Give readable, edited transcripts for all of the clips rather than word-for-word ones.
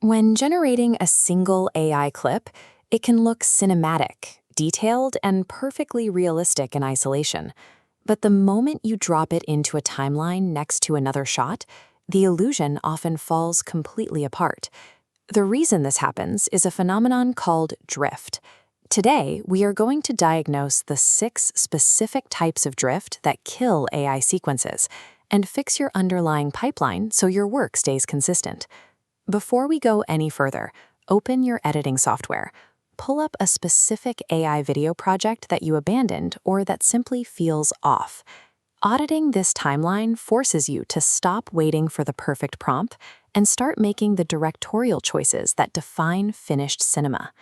When generating a single AI clip, it can look cinematic, detailed, and perfectly realistic in isolation. But the moment you drop it into a timeline next to another shot, the illusion often falls completely apart. The reason this happens is a phenomenon called drift. Today, we are going to diagnose the 6 specific types of drift that kill AI sequences and fix your underlying pipeline so your work stays consistent. Before we go any further, open your editing software. Pull up a specific AI video project that you abandoned or that simply feels off. Auditing this timeline forces you to stop waiting for the perfect prompt and start making the directorial choices that define finished cinema.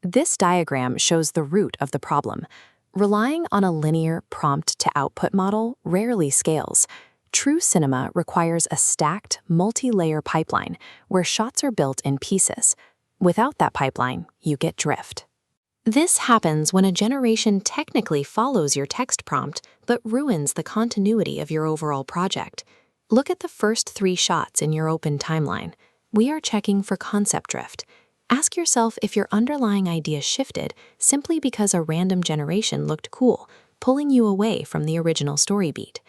This diagram shows the root of the problem. Relying on a linear prompt-to-output model rarely scales. True cinema requires a stacked, multi-layer pipeline where shots are built in pieces. Without that pipeline, you get drift. This happens when a generation technically follows your text prompt but ruins the continuity of your overall project. Look at the first 3 shots in your open timeline. We are checking for concept drift. Ask yourself if your underlying idea shifted simply because a random generation looked cool, pulling you away from the original story beat.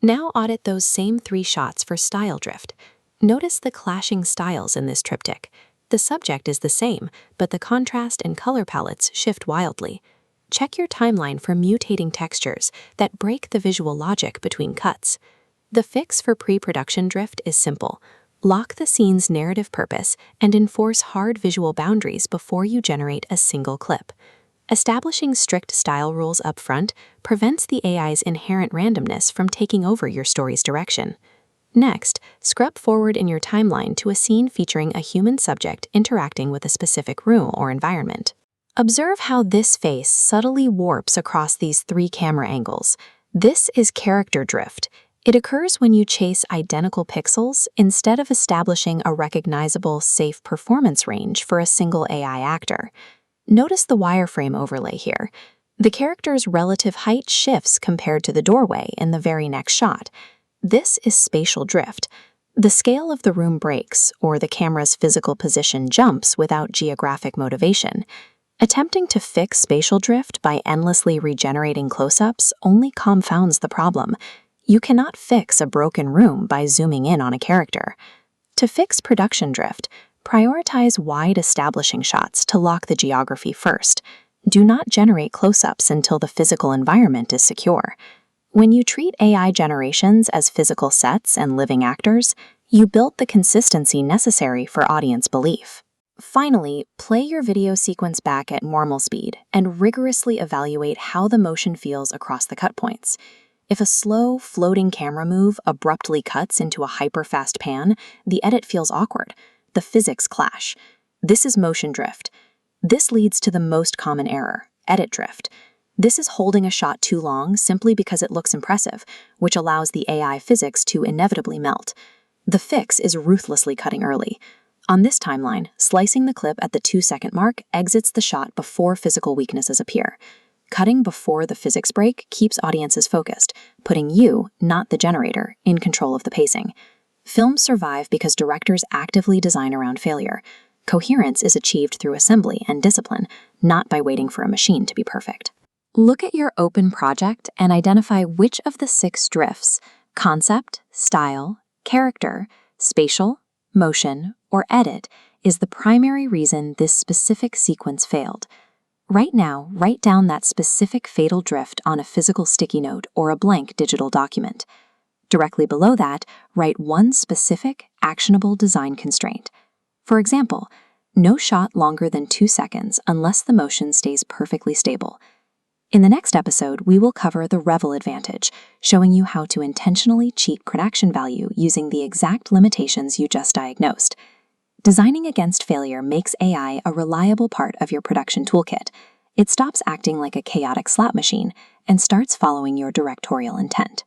Now audit those same 3 shots for style drift. Notice the clashing styles in this triptych. The subject is the same, but the contrast and color palettes shift wildly. Check your timeline for mutating textures that break the visual logic between cuts. The fix for pre-production drift is simple. Lock the scene's narrative purpose and enforce hard visual boundaries before you generate a single clip. Establishing strict style rules up front prevents the AI's inherent randomness from taking over your story's direction. Next, scrub forward in your timeline to a scene featuring a human subject interacting with a specific room or environment. Observe how this face subtly warps across these 3 camera angles. This is character drift. It occurs when you chase identical pixels instead of establishing a recognizable, safe performance range for a single AI actor. Notice the wireframe overlay here. The character's relative height shifts compared to the doorway in the very next shot. This is spatial drift. The scale of the room breaks, or the camera's physical position jumps without geographic motivation. Attempting to fix spatial drift by endlessly regenerating close-ups only compounds the problem. You cannot fix a broken room by zooming in on a character. To fix production drift, prioritize wide establishing shots to lock the geography first. Do not generate close-ups until the physical environment is secure. When you treat AI generations as physical sets and living actors, you build the consistency necessary for audience belief. Finally, play your video sequence back at normal speed and rigorously evaluate how the motion feels across the cut points. If a slow, floating camera move abruptly cuts into a hyper-fast pan, the edit feels awkward. The physics clash. This is motion drift. This leads to the most common error, edit drift. This is holding a shot too long simply because it looks impressive, which allows the AI physics to inevitably melt. The fix is ruthlessly cutting early. On this timeline, slicing the clip at the 2-second mark exits the shot before physical weaknesses appear. Cutting before the physics break keeps audiences focused, putting you, not the generator, in control of the pacing. Films survive because directors actively design around failure. Coherence is achieved through assembly and discipline, not by waiting for a machine to be perfect. Look at your open project and identify which of the 6 drifts, concept, style, character, spatial, motion, or edit, is the primary reason this specific sequence failed. Right now, write down that specific fatal drift on a physical sticky note or a blank digital document. Directly below that, write one specific, actionable design constraint. For example, no shot longer than 2 seconds unless the motion stays perfectly stable. In the next episode, we will cover the reroll advantage, showing you how to intentionally cheat production value using the exact limitations you just diagnosed. Designing against failure makes AI a reliable part of your production toolkit. It stops acting like a chaotic slot machine and starts following your directorial intent.